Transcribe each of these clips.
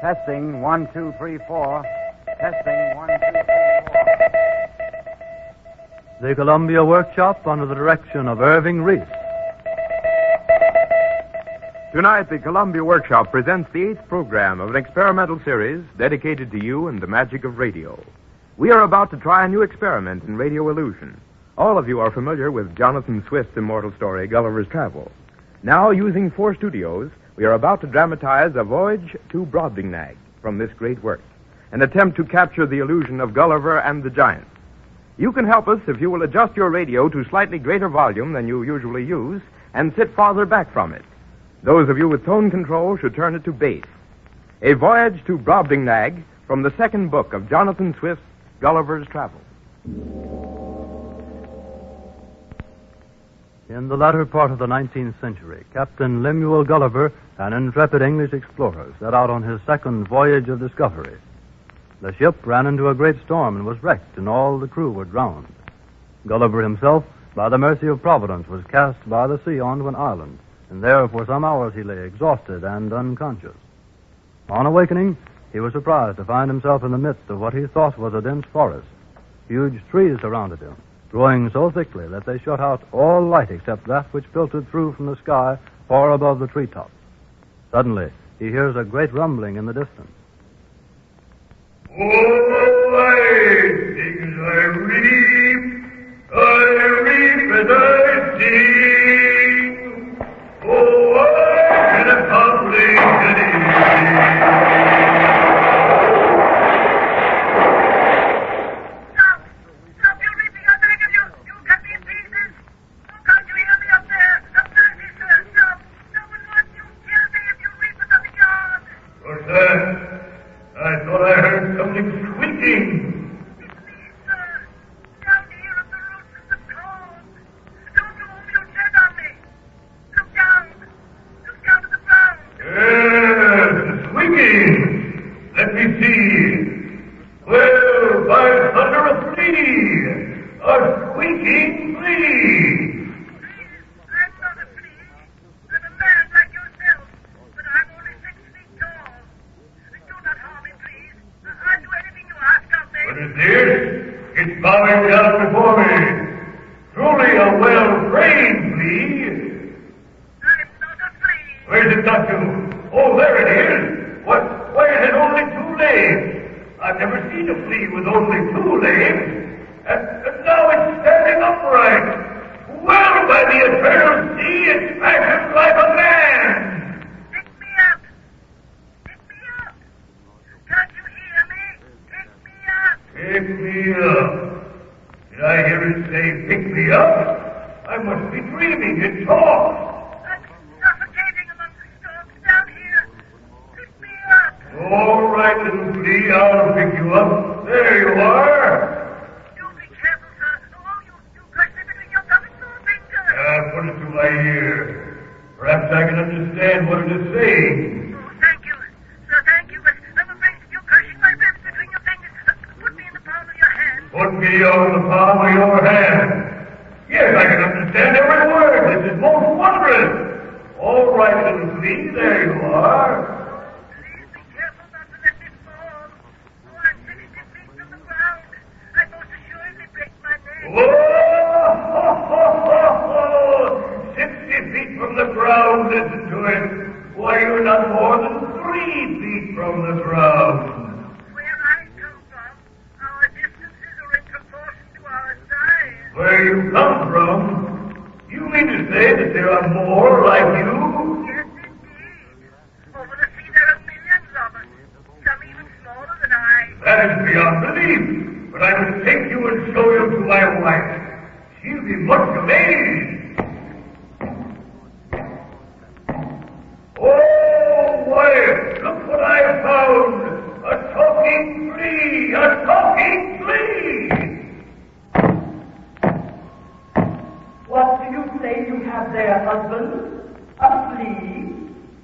Testing, 1, 2, 3, 4. Testing, 1, 2, 3, 4. The Columbia Workshop under the direction of Irving Reese. Tonight, the Columbia Workshop presents the 8th program of an experimental series dedicated to you and the magic of radio. We are about to try a new experiment in radio illusion. All of you are familiar with Jonathan Swift's immortal story, Gulliver's Travel. Now, using 4 studios, we are about to dramatize a voyage to Brobdingnag from this great work, an attempt to capture the illusion of Gulliver and the giants. You can help us if you will adjust your radio to slightly greater volume than you usually use and sit farther back from it. Those of you with tone control should turn it to bass. A Voyage to Brobdingnag from the second book of Jonathan Swift's Gulliver's Travel. In the latter part of the 19th century, Captain Lemuel Gulliver, an intrepid English explorer, set out on his second voyage of discovery. The ship ran into a great storm and was wrecked, and all the crew were drowned. Gulliver himself, by the mercy of Providence, was cast by the sea onto an island, and there for some hours he lay exhausted and unconscious. On awakening, he was surprised to find himself in the midst of what he thought was a dense forest. Huge trees surrounded him, growing so thickly that they shut out all light except that which filtered through from the sky far above the treetops. Suddenly, he hears a great rumbling in the distance. Oh, things I reap and I sing. Oh, I can accomplish anything. I thought I heard something squeaking. It's me, sir. Down here at the roots of the corn. Don't you hold your head on me. Look down. Look down to the ground. Yes, the squeaking. Let me see. Well, by thunder, a flea. A squeaking flea. I'm not a flea. I'm a man like yourself. But I'm only 6 feet tall. Do not harm me, please. I'll do anything you ask of me. What is this? It's bowing down before me. Truly a well-trained flea. I'm not a flea. Where's it got to? Oh, there it is. Why it had only 2 legs. I've never seen a flea with only 2 legs. And now it's standing upright. Well, by the eternal sea, it's fashioned like a man. Pick me up. Pick me up. Can't you hear me? Pick me up. Pick me up. Did I hear it say, pick me up? I must be dreaming. It talks. I'm suffocating among the stalks down here. Pick me up. All right, little flea, I'll pick you up. There you are. Do be careful, sir. Oh, you crushed me between your thumb and forefinger. Put it to my ear. Perhaps I can understand what it is saying. Oh, thank you. Sir, thank you. But I'm afraid you're crushing my ribs between your fingers. Put me in the palm of your hand. Put me on the palm of your hand. Yes, I can understand every word. This is most wondrous. All right, little flea, there you are. Please be careful not to let me fall. Oh, I'm 60 feet from the ground. I most assuredly break my neck. Whoa! 60 feet from the ground, listen to it. Why, you're not more than 3 feet from the ground. Where I come from, our distances are in proportion to our size. Where you come from? You mean to say that there are more like you? Yes, indeed. Over the sea there are millions of us. Some even smaller than I. That is beyond belief. But I will take you and show you to my wife. She'll be much amazed. Oh, why, look what I found. A talking flea. A talking flea. What do you say you have there, husband? A flea?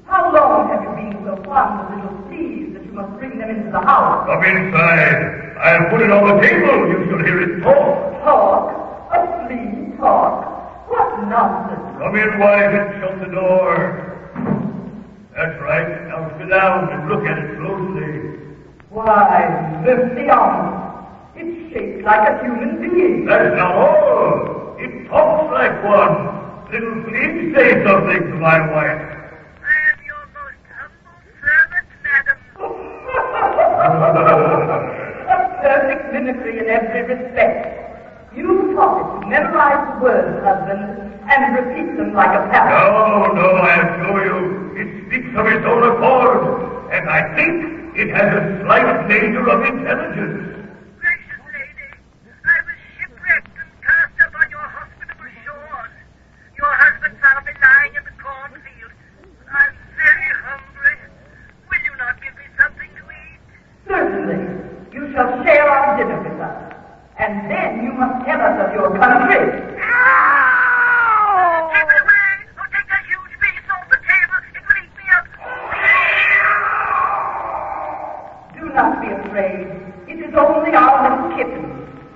How long have you been so fond of little fleas that you must bring them into the house? Come inside. I'll put it on the table. You shall hear it talk. Talk? A flea talk? What nonsense! Come in, wife, and shut the door. That's right. Now sit down and look at it closely. Why, mercy on me. It's shaped like a human being. That's not all. It talks like one. Little please say something to my wife. I am your most humble servant, madam. A perfect mimicry in every respect. You taught it to memorize the words, husband, and repeat them like a parrot. No, I assure you, it speaks of its own accord, and I think it has a slight measure of intelligence. Gracious lady, I was shipwrecked and cast up on your hospitable shores. Your husband found me lying in the cornfield. I'm very hungry. Will you not give me something to eat? Certainly. You shall share our dinner with us. And then you must tell us of your country. Take it away! Or take that huge beast off the table. It will eat me up. Do not be afraid. It is only our little kitten.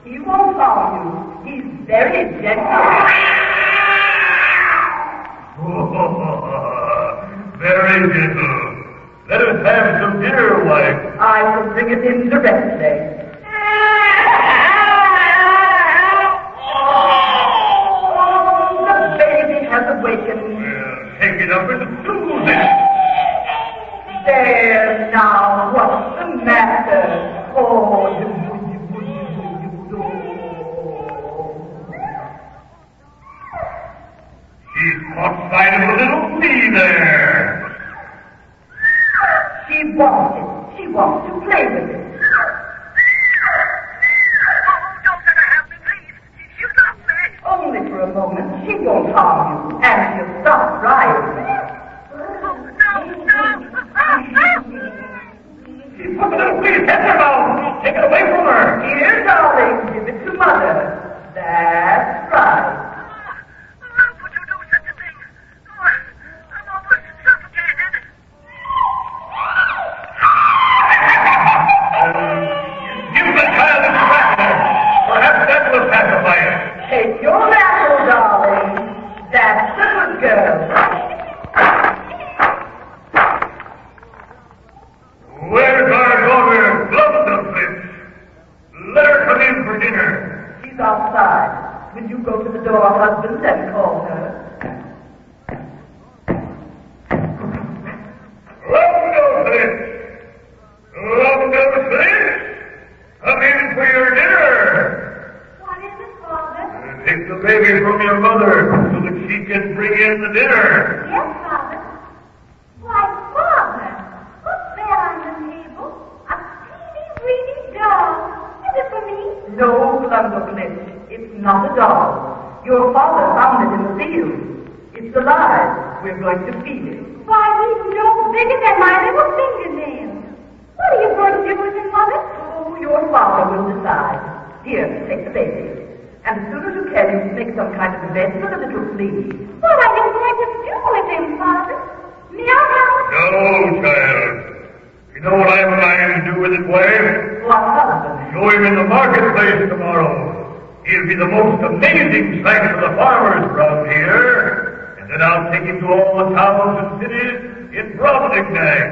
He won't harm you. He's very gentle. Very gentle. Let us have some dinner, wife. I will bring it in directly. The baby has awakened. Well, take it up and soothe it. There now, what's the matter? Oh, She's caught sight of the little flea there. she wants it. She wants to play with it. Oh, don't let her have me, please. She'll stop me. Only for a moment. She won't harm you, and she'll stop crying. She's put the little flea's head in her mouth. Take it away from her. Here, darling, give it to mother. That's right. How could you do such a thing? Oh, I'm almost suffocated. Give the child a cracker. Perhaps that will pacify it. Take your apple, darling. That's a good girl. Where's our daughter, Brobdingnag? Let her come in for dinner. She's outside. Will you go to the door, husband, and call her? Brobdingnag, come in for your dinner. What is it, Father? Take the baby from your mother so that she can bring in the dinner. Yes, Father. Why, Father, what's there on the table? A teeny-weeny doll. Is it for me? No, Brobdingnag. It's not a doll. Your father found it in the field. It's alive. We're going to feed it. Why, he's no bigger than my little fingernail. What are you going to do with him, Mother? Oh, your father will decide. Here, take the baby. And as soon as you can, you make some kind of a bed for the little flea. What are you going to do with him, Father? Meow. No, child. You know what I have a mind to do with it, wife? What husband? Show him in the marketplace tomorrow. He'll be the most amazing sight for the farmers around here. And then I'll take him to all the towns and cities in Brobdingnag,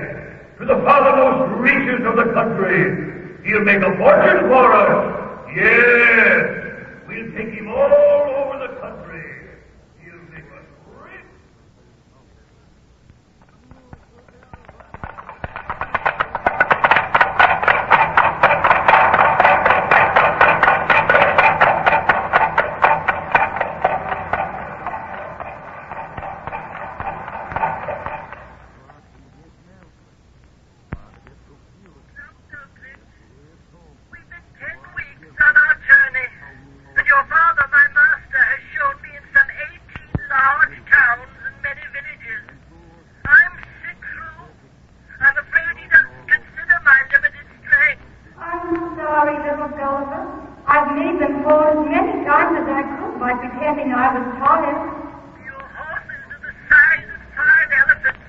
to the farthermost reaches of the country. He'll make a fortune for us. Yes. We'll take him all over the country. He'll make us rich. We've been 10 weeks on our journey, and your father, my master, has shown me in some 18 large towns and many villages. I'm sick through. I'm afraid he doesn't consider my limited strength. I'm sorry, little Gulliver. I've made them fall as many times as I could by pretending I was tired. Your horses are the size of 5 elephants,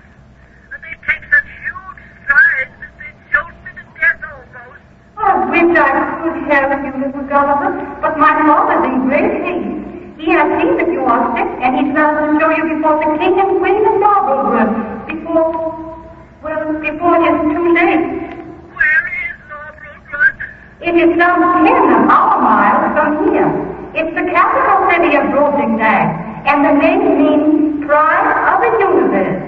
and they take such huge strides that they jolt me to death almost. I wish I could help you, little Gulliver, but my father's in great haste. He has seen that you are sick, and he's bound to show you before the king and queen of Marlborough. Before, well, before it is too late. Where is Lord Brobdingnag? It is some 10 of our miles from here. It's the capital city of Brobdingnag, and the name means pride of the universe.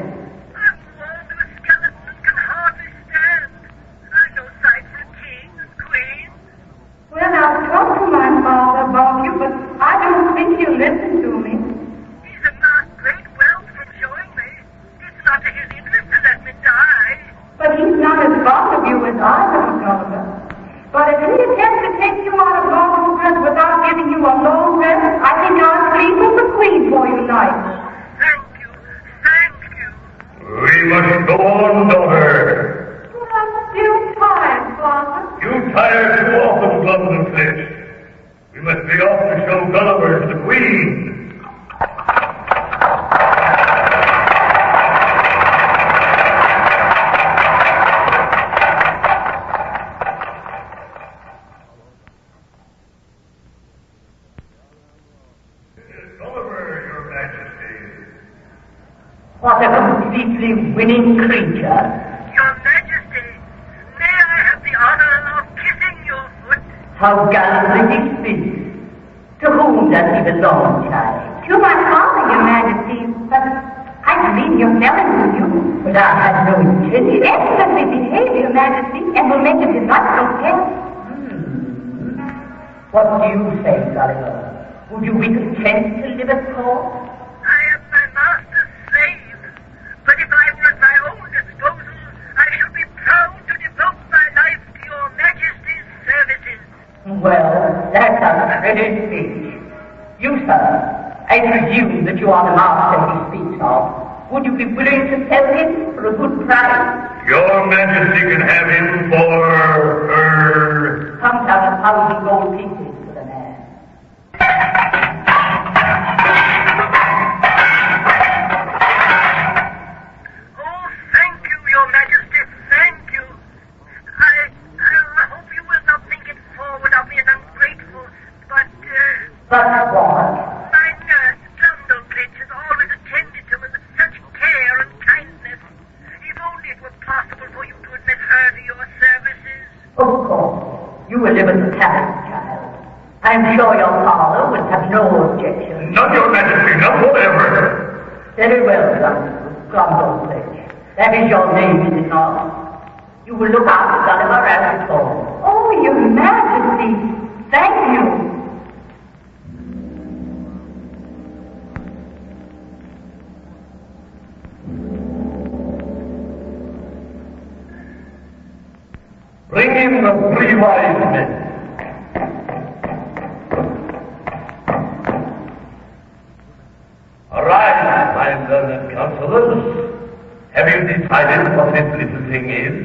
I'm walled to a skeleton and can hardly stand. I'm no sight for a king and queen. Well, I'll talk to my father about you, but I don't think he'll listen to me. He's amassed great wealth from showing me. It's not to his interest to let me die. But he's not as fond of you as I am, Gulliver. But if he attempts to take you out of Longwood without giving you a long rest, I think I'll sleep with the Queen for you tonight. Thank you. Thank you. We must go on, daughter. But I'm still tired, Father. You tire too often, London Flitch. We must be off to show Gulliver to the Queen. Gulliver, Your Majesty. What a completely winning creature. Your Majesty, may I have the honor of kissing your foot? How gallantly he speaks. To whom does he belong, child? To my father, Your Majesty, but I believe you're telling with you. But I had no intention. Excellently behave, Your Majesty, and will make a delightful guest. What do you say, Gulliver? Would you be content to live at court? I am my master's slave, but if I were at my own disposal, I should be proud to devote my life to your Majesty's services. Well, that's a pretty speech. You, sir, I presume that you are the master he speaks of. Would you be willing to sell him for a good price? Your Majesty can have him for, Comes out 1,000 gold pieces for the man. Oh, thank you, Your Majesty, thank you. I hope you will not think it forward of me and ungrateful, but, But what? my nurse, Trundleglitch, has always attended to me with such care and kindness. If only it were possible for you to admit her to your services. Of course. You will live in the palace, child. I'm sure your father would have no objection. Not Your Majesty, not whatever. Very well, Trundleglitch. That is your name, is it not? You will look after Gulliver as before. Oh, Your Majesty, thank you. Bring in the 3 wise men. Arise, my learned counselors. Have you decided what this little thing is?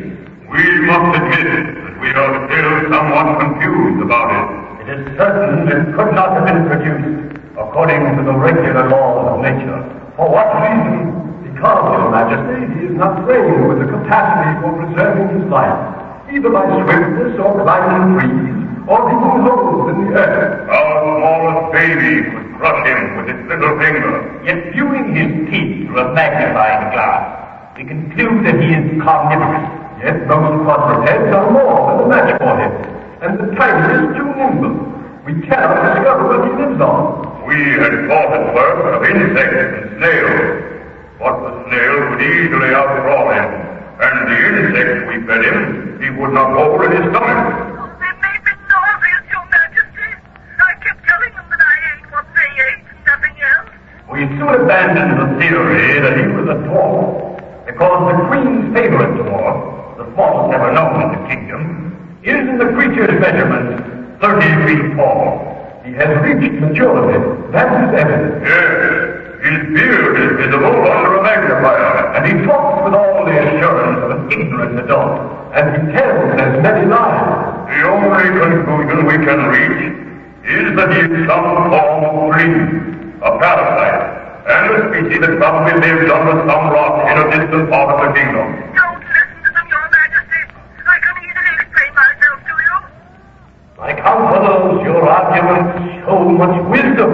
We must admit that we are still somewhat confused about it. It is certain it could not have been produced according to the regular laws of nature. For what reason? Because, Your Majesty, he is not trained with the capacity for preserving his life, either by swiftness or climbing trees, or digging holes in the earth. Our smallest baby could crush him with its little finger. Yet viewing his teeth through a magnifying glass, we conclude that he is carnivorous. Yet most quadrupeds are more than a match for him, and the tiny is too nimble. We cannot discover what he lives on. We had thought at first of insects and snails, but the snail would easily outcrawl him, and the insects we fed him, he would not hold in his stomach. Oh, they made me nauseous, Your Majesty. I kept telling them that I ate what they ate and nothing else. We soon abandoned the theory that he was a dwarf, because the Queen's favorite dwarf, the smallest ever known in the kingdom, is in the creature's measurements 30 feet tall. He has reached maturity. That is evident. Yes. His beard is visible under a magnifier, and he talks with all the assurance of an ignorant adult, and he tells as many lies. The only conclusion we can reach is that he is some form of breed, a parasite, and a species that probably lives under some rock in a distant part of the kingdom. Don't listen to them, Your Majesty. I can easily explain myself to you. My counselors, your arguments show much wisdom.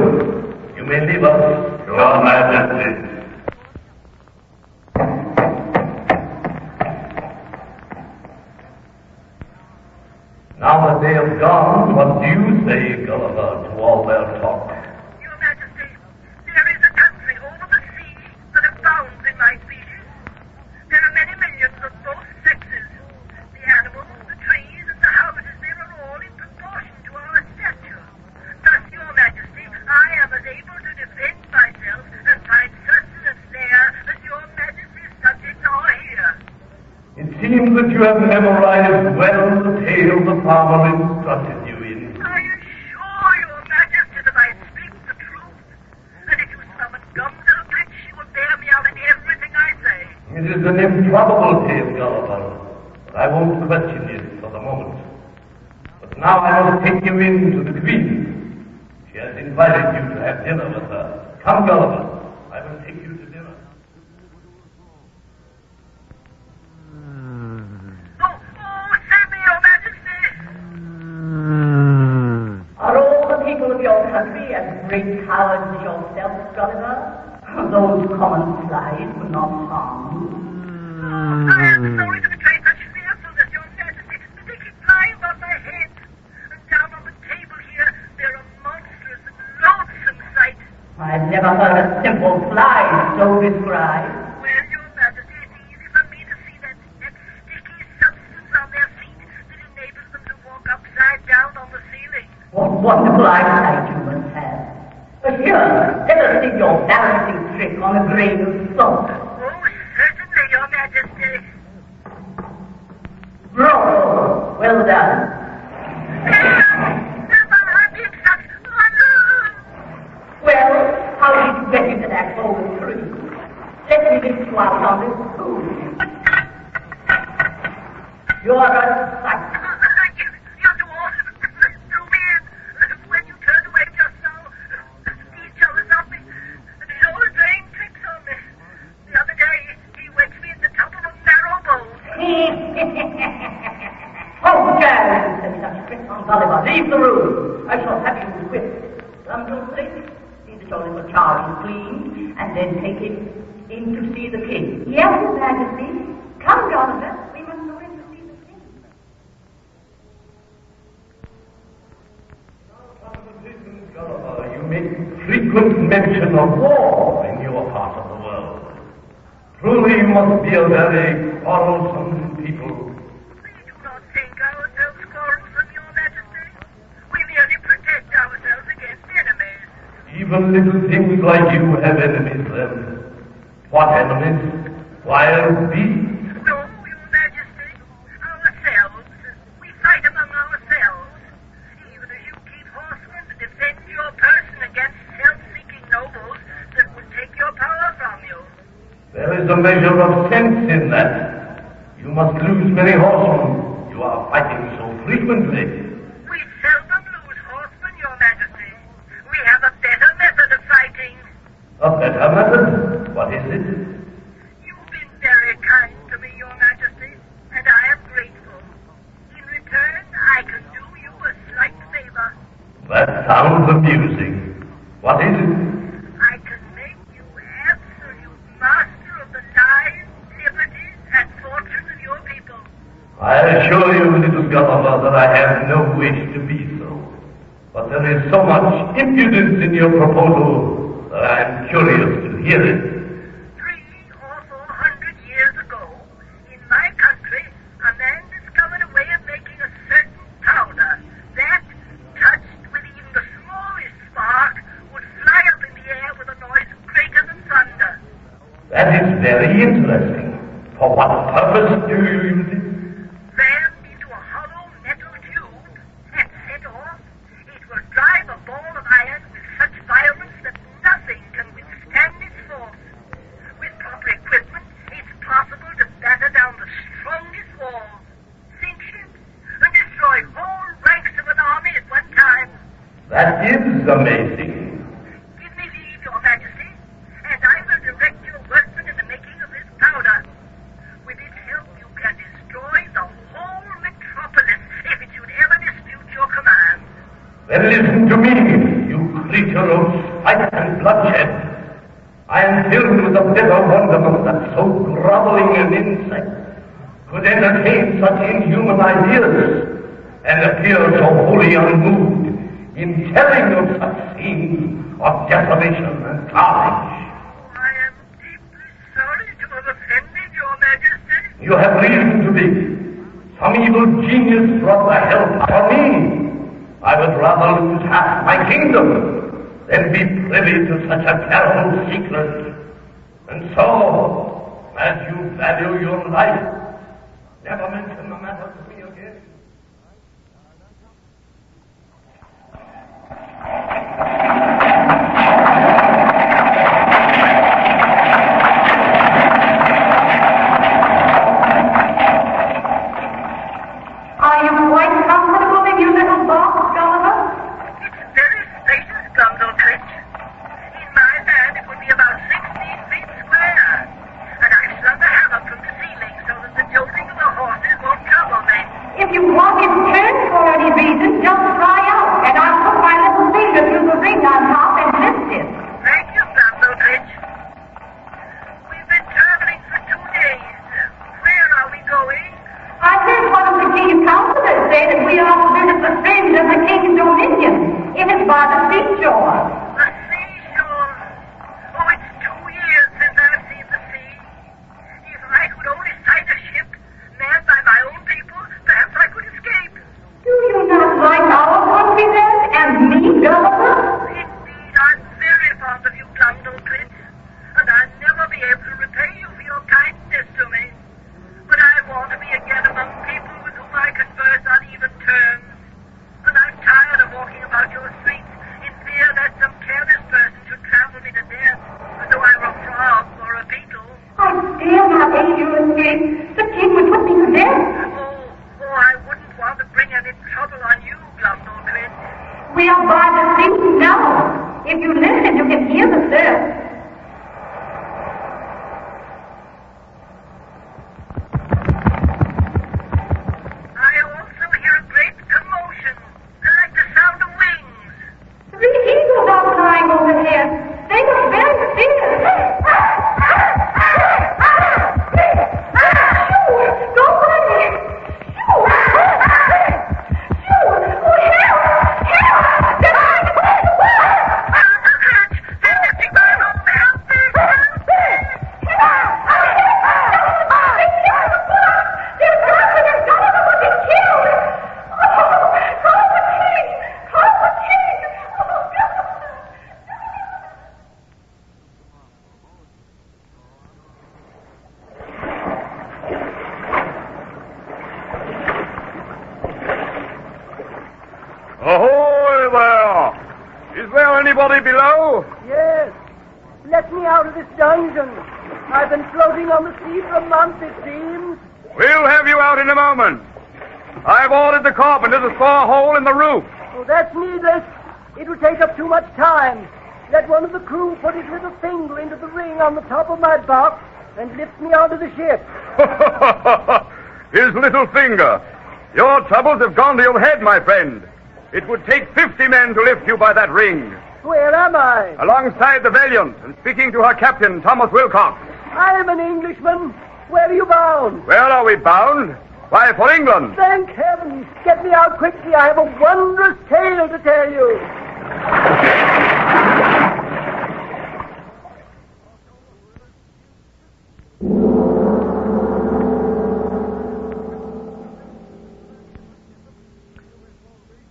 You may leave us, Your Majesty. Now that they have gone, what do you say, Gulliver, to all their talk? Your Majesty, there is a country over the sea that abounds in my species. There are many millions of both sexes. The animals, the trees, and the houses there are all in proportion to our stature. Thus, Your Majesty, I am as able to defend myself and find sustenance there as Your Majesty's subjects are here. It seems that you have memorized well the tale the farmer instructed you in. I assure Your Majesty that I speak the truth. And if you summon Gumdalclitch, she will bear me out in everything I say. It is an improbable tale, Gulliver, but I won't question it for the moment. But now I must take you in to the Queen. She has invited you to have dinner with her. Come, Gulliver, I will take you to dinner. Save me, Your Majesty! Are all the people of your country as great cowards as yourself, Gulliver? Those common flies will not harm you. I am sorry to betray such fearfulness, Your Majesty, but they keep flying above my head. And down on the table here, they're a monstrous and loathsome sight. I've never heard a simple fly so described. Well, Your Majesty, it's easy for me to see that sticky substance on their feet that enables them to walk upside down on the ceiling. What wonderful eyesight you must have. But here, let us see your balancing trick on a grain of salt. Oh, certainly, Your Majesty. Bravo! Well done. Well, how did you get into that old tree? Let me lift you out on this stool. You're a sight. You threw me in. When you turned away just now, he jealous of me. And he's always playing tricks on me. The other day, he wedged me in the top of a marrow bone. Oh, Jack, you such tricks on Gulliver. Leave the room. I shall have you whipped. Gumdalclitch, see that your little charge is clean, and then take him in to see the king. Yes, Your Majesty. Come, Gulliver. We must go in to see the king. Gulliver, you make frequent mention of war in your part of the world. Truly, you must be a very quarrelsome people. We do not think ourselves quarrelsome, Your Majesty. We merely protect ourselves against enemies. Even little things like you have enemies, then. What enemies? Wild beasts? No, Your Majesty. Ourselves. We fight among ourselves. Even as you keep horsemen to defend your person against self-seeking nobles that would take your power from you. There is a measure of sense in that. You must lose many horsemen. You are fighting so frequently. We seldom lose horsemen, Your Majesty. We have a better method of fighting. A better method? What is it? You've been very kind to me, Your Majesty, and I am grateful. In return, I can do you a slight favor. That sounds amusing. What is it? I can make you absolute master of the lives, liberties, and fortunes of your people. I assure you, little Gulliver, that I have no wish to be so. But there is so much impudence in your proposal that I am curious to hear it. 300 or 400 years ago, in my country, a man discovered a way of making a certain powder that, touched with even the smallest spark, would fly up in the air with a noise greater than thunder. That is very interesting. For what purpose do you use it? Rammed into a hollow metal tube and set off, it will drive a ball of iron with such violence that nothing can withstand its force. With proper equipment, it's possible to batter down the strongest walls, sink ships, and destroy whole ranks of an army at one time. That is amazing. Give me leave, Your Majesty, and I will direct your workmen in the making of this powder. With its help, you can destroy the whole metropolis if it should ever dispute your command. Then listen to me, you creature of spite and bloodshed. I am filled with a bitter wonderment that so groveling an insect could entertain such inhuman ideas, and appear so wholly unmoved in telling of such scenes of desolation and carnage. I am deeply sorry to have offended your majesty. You have reason to be. Some evil genius brought the help upon me. I would rather lose half my kingdom than be privy to such a terrible secret. And so, as you value your life, never mention the matter to me again. Are you quite comfortable in your little box, Gulliver? It's very spacious, Brobdingnag. In my land, it would be about 16 feet square. And I've slung a hammock from the ceiling so that the jolting of the horses won't trouble me. If you want it turned for any reason, just cry out, and I'll put my little finger through the ring on top and lift it. Thank you, Brobdingnag. We've been traveling for 2 days. Where are we going? I heard one of the king's counselors say that we are to visit the fringe of the king's dominion. It is by the seashore. The seashore. Oh, it's 2 years since I've seen the sea. If I could only sight a ship manned by my own people, perhaps I could escape. Do you not like our country then, and me, Gulliver? Indeed, I'm very fond of you, Brobdingnag, and I'll never be able to repay you for your kindness to me. But I want to be again among people with whom I converse on even terms. And I'm tired of walking about your streets in fear that some careless person should trample me to death, as though I were a frog or a beetle. I dare not aid your escape. The king would put me to death. Oh, I wouldn't want to bring any trouble on you, Brobdingnag. We are by the sea now. If you listen, you can hear the surf. I also hear a great commotion, like the sound of wings. 3 eagles are flying overhead. They look very fierce. Shoo! Go away! Shoo! Shoo! Oh, help! Help! They're trying to take away! Brobdingnag, they're lifting my rope. Help me! Help me! They're dropping and Gulliver will be killed! Oh, call the king! Call the king! Oh, Gulliver! Ahoy there! Is there anybody below? Yes. Let me out of this dungeon. I've been floating on the sea for a month, it seems. We'll have you out in a moment. I've ordered the carpenter to saw a hole in the roof. Oh, that's needless. It will take up too much time. Let one of the crew put his little finger into the ring on the top of my box and lift me onto the ship. His little finger. Your troubles have gone to your head, my friend. It would take 50 men to lift you by that ring. Where am I? Alongside the Valiant and speaking to her captain, Thomas Wilcox. I am an Englishman. Where are you bound? Where are we bound? Why, for England. Thank heaven. Get me out quickly. I have a wondrous tale to tell you.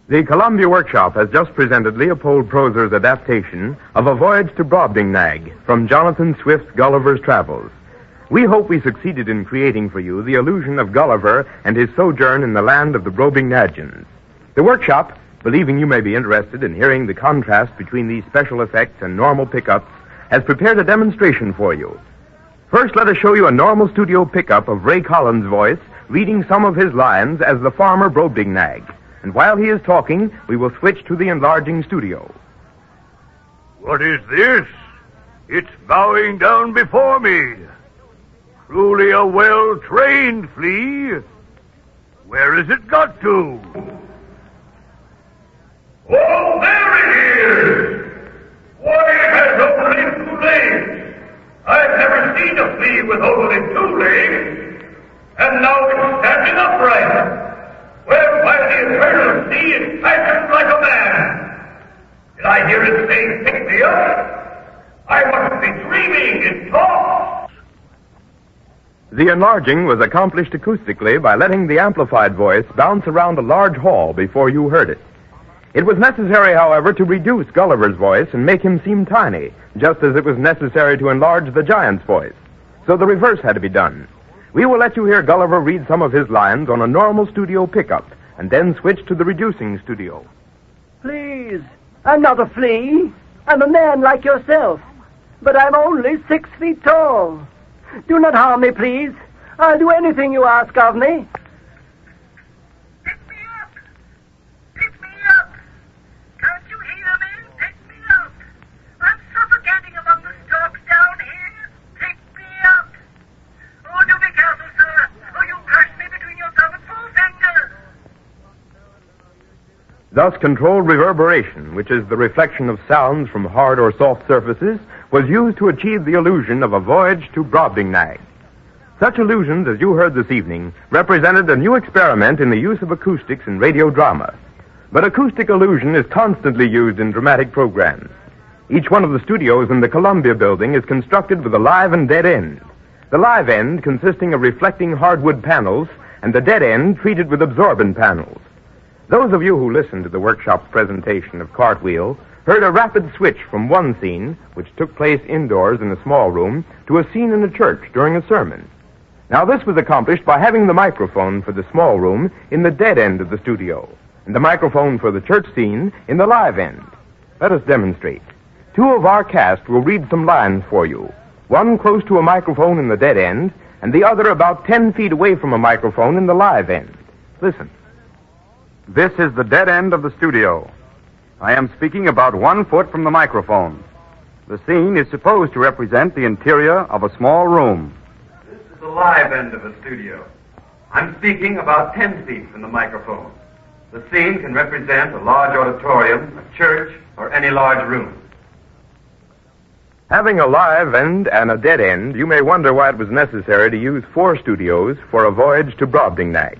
The Columbia Workshop has just presented Leopold Proser's adaptation of A Voyage to Brobdingnag from Jonathan Swift's Gulliver's Travels. We hope we succeeded in creating for you the illusion of Gulliver and his sojourn in the land of the Brobdingnagians. The Workshop, believing you may be interested in hearing the contrast between these special effects and normal pickups, has prepared a demonstration for you. First, let us show you a normal studio pickup of Ray Collins' voice reading some of his lines as the farmer Brobdingnag. And while he is talking, we will switch to the enlarging studio. What is this? It's bowing down before me. Truly a well-trained flea. Where has it got to? Oh, there it is! Why, it has only 2 legs. I've never seen a flea with only 2 legs. And now it's standing upright. Well, by the eternal the sea is fashioned like a man. Did I hear it say, pick me up? I must be dreaming. It talks. The enlarging was accomplished acoustically by letting the amplified voice bounce around a large hall before you heard it. It was necessary, however, to reduce Gulliver's voice and make him seem tiny, just as it was necessary to enlarge the giant's voice. So the reverse had to be done. We will let you hear Gulliver read some of his lines on a normal studio pickup, and then switch to the reducing studio. Please, I'm not a flea. I'm a man like yourself. But I'm only 6 feet tall. Do not harm me, please. I'll do anything you ask of me. Pick me up! Pick me up! Can't you hear me? Pick me up! I'm suffocating among the stalks down here. Pick me up! Oh, do be careful, sir, or you'll crush me between your thumb and forefinger. Thus, controlled reverberation, which is the reflection of sounds from hard or soft surfaces, was used to achieve the illusion of a voyage to Brobdingnag. Such illusions as you heard this evening represented a new experiment in the use of acoustics in radio drama. But acoustic illusion is constantly used in dramatic programs. Each one of the studios in the Columbia building is constructed with a live and dead end. The live end consisting of reflecting hardwood panels, and the dead end treated with absorbent panels. Those of you who listened to the workshop's presentation of Cartwheel heard a rapid switch from one scene, which took place indoors in a small room, to a scene in a church during a sermon. Now, this was accomplished by having the microphone for the small room in the dead end of the studio, and the microphone for the church scene in the live end. Let us demonstrate. 2 of our cast will read some lines for you, one close to a microphone in the dead end, and the other about 10 feet away from a microphone in the live end. Listen. This is the dead end of the studio. I am speaking about 1 foot from the microphone. The scene is supposed to represent the interior of a small room. This is the live end of the studio. I'm speaking about 10 feet from the microphone. The scene can represent a large auditorium, a church, or any large room. Having a live end and a dead end, you may wonder why it was necessary to use 4 studios for a voyage to Brobdingnag.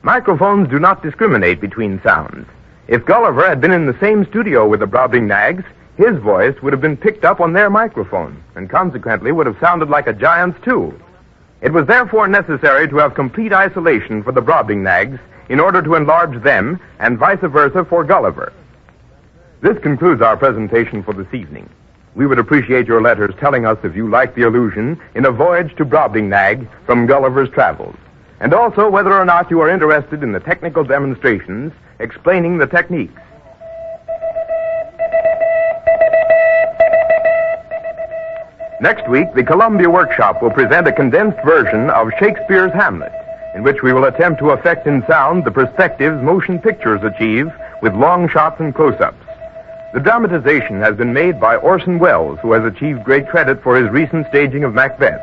Microphones do not discriminate between sounds. If Gulliver had been in the same studio with the Brobdingnags, his voice would have been picked up on their microphone, and consequently would have sounded like a giant's too. It was therefore necessary to have complete isolation for the Brobdingnags in order to enlarge them, and vice versa for Gulliver. This concludes our presentation for this evening. We would appreciate your letters telling us if you like the illusion in A Voyage to Brobdingnag from Gulliver's Travels, and also whether or not you are interested in the technical demonstrations explaining the techniques. Next week, the Columbia Workshop will present a condensed version of Shakespeare's Hamlet, in which we will attempt to effect in sound the perspectives motion pictures achieve with long shots and close-ups. The dramatization has been made by Orson Welles, who has achieved great credit for his recent staging of Macbeth.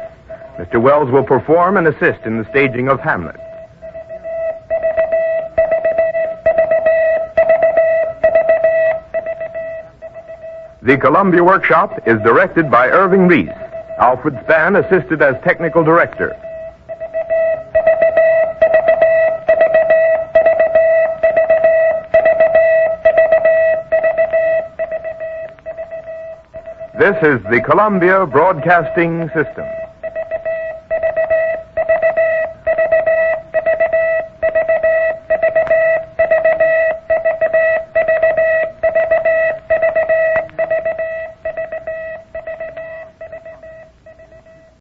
Mr. Welles will perform and assist in the staging of Hamlet. The Columbia Workshop is directed by Irving Reese. Alfred Spann assisted as technical director. This is the Columbia Broadcasting System.